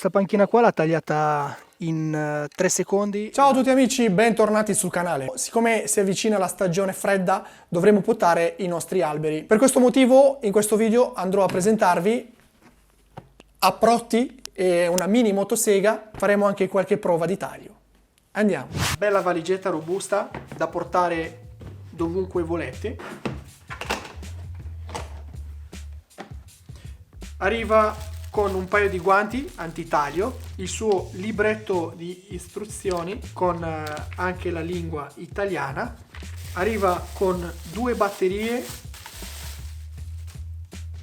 Questa panchina qua l'ha tagliata in 3 secondi. Ciao a tutti amici, bentornati sul canale. Siccome si avvicina la stagione fredda, dovremo potare i nostri alberi. Per questo motivo, in questo video andrò a presentarvi approtti e una mini motosega. Faremo anche qualche prova di taglio. Andiamo. Bella valigetta robusta da portare dovunque volete. Arriva con un paio di guanti antitaglio, il suo libretto di istruzioni con anche la lingua italiana, arriva con 2 batterie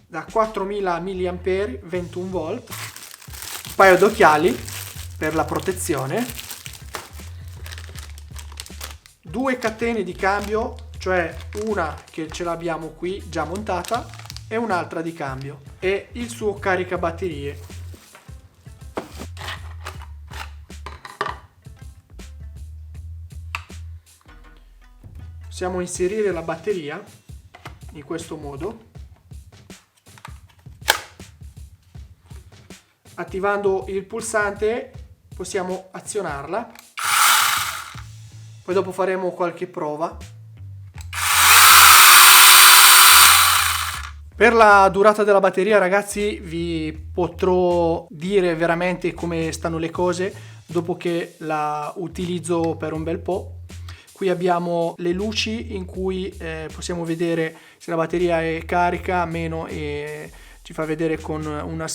da 4000 mAh 21 volt, un paio d'occhiali per la protezione, 2 catene di cambio, cioè una che ce l'abbiamo qui già montata e un'altra di cambio, e il suo caricabatterie. Possiamo inserire la batteria in questo modo, attivando il pulsante possiamo azionarla, poi dopo faremo qualche prova. Per la durata della batteria, ragazzi, vi potrò dire veramente come stanno le cose dopo che la utilizzo per un bel po'. Qui abbiamo le luci in cui possiamo vedere se la batteria è carica, meno, e ci fa vedere con una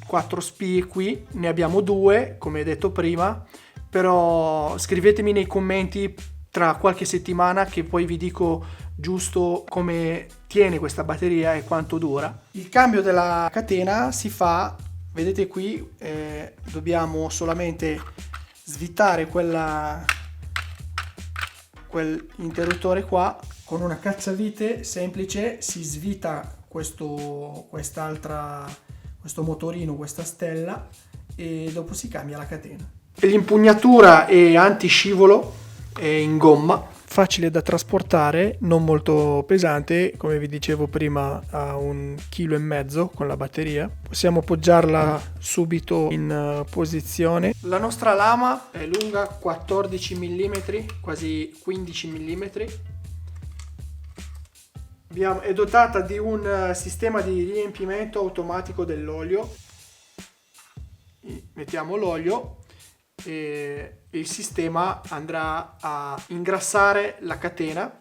4 spie qui. Ne abbiamo 2, come detto prima, però scrivetemi nei commenti tra qualche settimana che poi vi dico giusto come tiene questa batteria e quanto dura. Il cambio della catena si fa, vedete qui, dobbiamo solamente svitare quell'interruttore qua con una cacciavite semplice, si svita questo motorino, questa stella, e dopo si cambia la catena. L'impugnatura è antiscivolo, è in gomma, facile da trasportare, non molto pesante, come vi dicevo prima, a 1,5 kg con la batteria. Possiamo appoggiarla subito in posizione. La nostra lama è lunga 14 mm, quasi 15 mm. È dotata di un sistema di riempimento automatico dell'olio. Mettiamo l'olio e il sistema andrà a ingrassare la catena.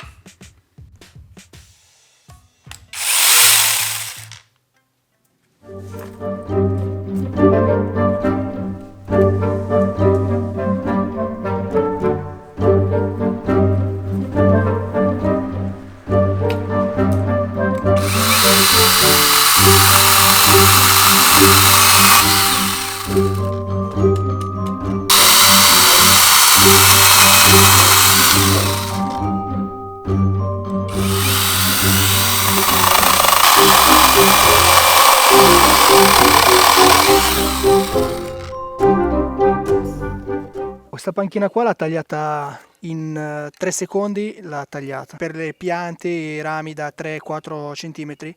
Questa panchina qua l'ha tagliata in 3 secondi, l'ha tagliata. Per le piante e i rami da 3-4 cm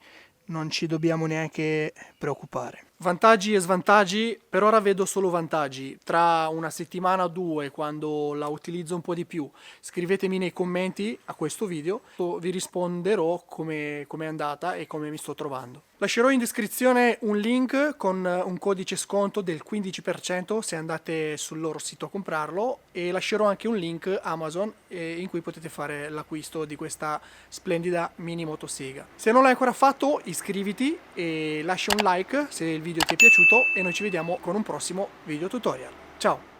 non ci dobbiamo neanche preoccupare. Vantaggi e svantaggi, per ora vedo solo vantaggi. Tra una settimana o 2, quando la utilizzo un po' di più, scrivetemi nei commenti a questo video, vi risponderò come è andata e come mi sto trovando. Lascerò in descrizione un link con un codice sconto del 15% se andate sul loro sito a comprarlo, e lascerò anche un link Amazon in cui potete fare l'acquisto di questa splendida mini motosega. Se non l'hai ancora fatto, iscriviti e lascia un like se il video ti è piaciuto, e noi ci vediamo con un prossimo video tutorial. Ciao!